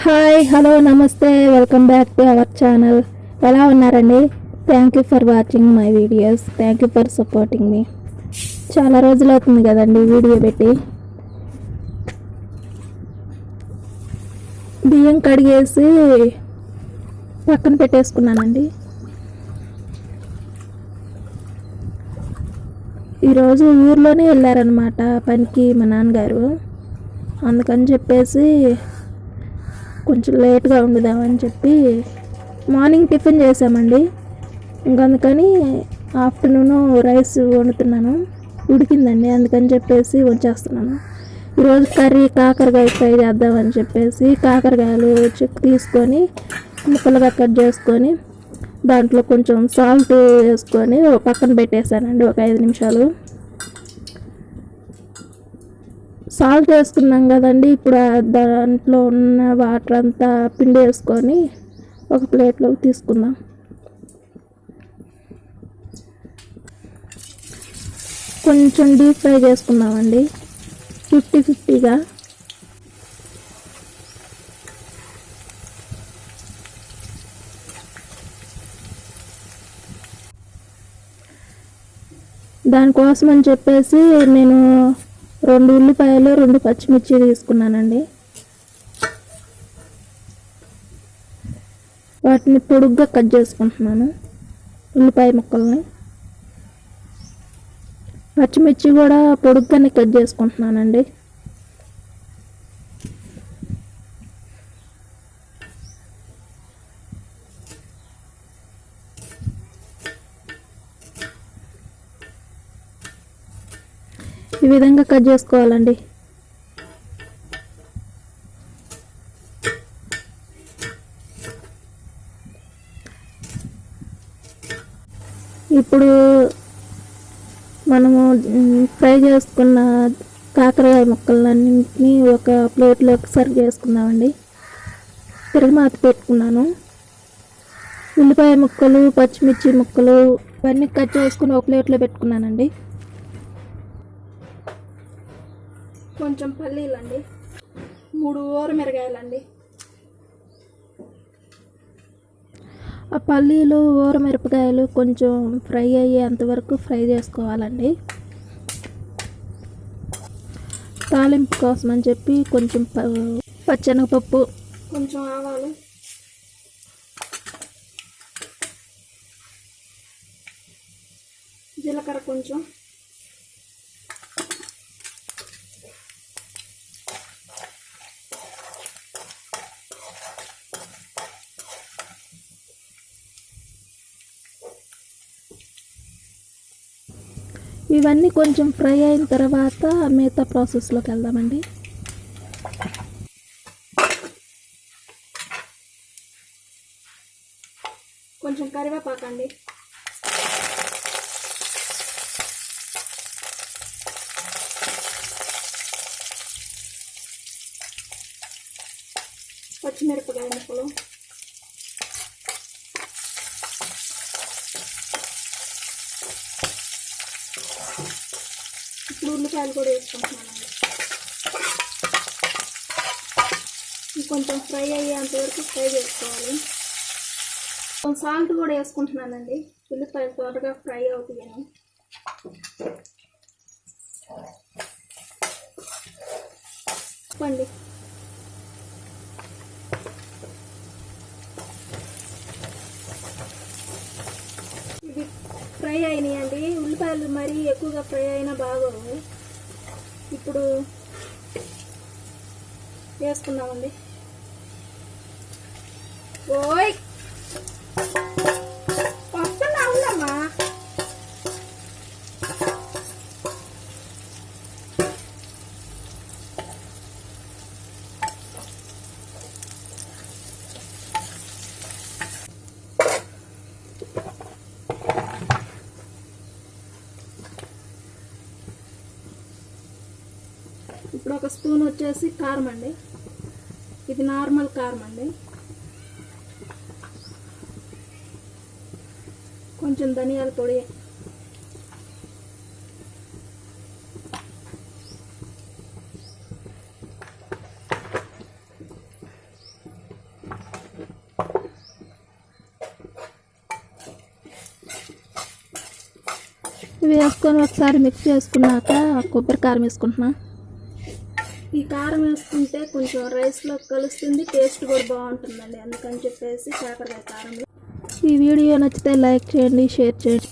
Hi hello నమస్తే welcome back to our channel. ఎలా ఉన్నారండి? Thank you for watching my videos. Thank you for supporting మీ. చాలా రోజులు అవుతుంది కదండి వీడియో పెట్టి. బియ్యం కడిగేసి పక్కన పెట్టేసుకున్నానండి. ఈరోజు ఊర్లోనే వెళ్ళారనమాట పనికి మా నాన్నగారు. అందుకని చెప్పేసి కొంచెం లేట్గా వండుదామని చెప్పి మార్నింగ్ టిఫిన్ చేసామండి. అందుకని ఆఫ్టర్నూన్ రైస్ వండుతున్నాను. ఉడికిందండి, అందుకని చెప్పేసి వచ్చేస్తున్నాను. ఈరోజు కర్రీ కాకరకాయ ఫ్రై చేద్దామని చెప్పేసి కాకరకాయలు తీసుకొని ముక్కలుగా కట్ చేసుకొని దాంట్లో కొంచెం సాల్ట్ వేసుకొని పక్కన పెట్టేశానండి ఒక 5 నిమిషాలు. సాల్ట్ వేసుకున్నాం కదండి, ఇప్పుడు దాంట్లో ఉన్న వాటర్ అంతా పిండి వేసుకొని ఒక ప్లేట్లోకి తీసుకుందాం. కొంచెం డీప్ ఫ్రై చేసుకుందామండి 50-50గా. దానికోసం అని చెప్పేసి నేను 2 ఉల్లిపాయలు 2 పచ్చిమిర్చి తీసుకున్నానండి. వాటిని పొడుగ్గా కట్ చేసుకుంటున్నాను, ఉల్లిపాయ ముక్కల్ని. పచ్చిమిర్చి కూడా పొడుగ్గానే కట్ చేసుకుంటున్నానండి. ఈ విధంగా కట్ చేసుకోవాలండి. ఇప్పుడు మనము ఫ్రై చేసుకున్న కాకరకాయ ముక్కలన్నింటినీ ఒక ప్లేట్లోకి సర్వ్ చేసుకుందామండి. తిరగమాత పెట్టుకున్నాను. ఉల్లిపాయ ముక్కలు పచ్చిమిర్చి ముక్కలు ఇవన్నీ కట్ చేసుకుని ఒక ప్లేట్లో పెట్టుకున్నానండి. కొంచెం పల్లీలండి, 3 ఊరమిరగాయలండి. ఆ పల్లీలు ఊరమిరపకాయలు కొంచెం ఫ్రై అయ్యేంతవరకు ఫ్రై చేసుకోవాలండి. తాలింపు కోసం అని చెప్పి కొంచెం పచ్చెనగపప్పు, కొంచెం ఆవాలు, జీలకర్ర కొంచెం, ఇవన్నీ కొంచెం ఫ్రై అయిన తర్వాత మిగతా ప్రాసెస్లోకి వెళ్దామండి. కొంచెం కరివేపాకండి, పచ్చిమిరపకాయ ముక్కలు, ఇప్పుడు ఉల్లిపాయలు కూడా వేసుకుంటున్నానండి. కొంచెం ఫ్రై అయ్యేంతవరకు ఫ్రై చేసుకోవాలి. కొంచెం సాల్ట్ కూడా వేసుకుంటున్నానండి, ఉల్లిపాయలు త్వరగా ఫ్రై అవుతాయని. పండి ఇది ఫ్రై అయినాయండి. ఉల్లిపాయలు మరీ ఎక్కువగా ఫ్రై అయినా బాగోవు. ఇప్పుడు వేసుకుందామండి. ఓయ్ వస్తున్నా ఉందమ్మా. ఇప్పుడు ఒక స్పూన్ వచ్చేసి కారం అండి, ఇది నార్మల్ కారం అండి. కొంచెం ధనియాల పొడి, ఇవి వేసుకొని ఒకసారి మిక్స్ చేసుకున్నాక కొబ్బరి కారం వేసుకుంటున్నా. ఈ కారం వేసుకుంటే కొంచెం రైస్లో కలుస్తుంది, టేస్ట్ కూడా బాగుంటుందండి. అందుకని చెప్పేసి కాకరకాయ కారం. ఈ వీడియో నచ్చితే లైక్ చేయండి, షేర్ చేయండి.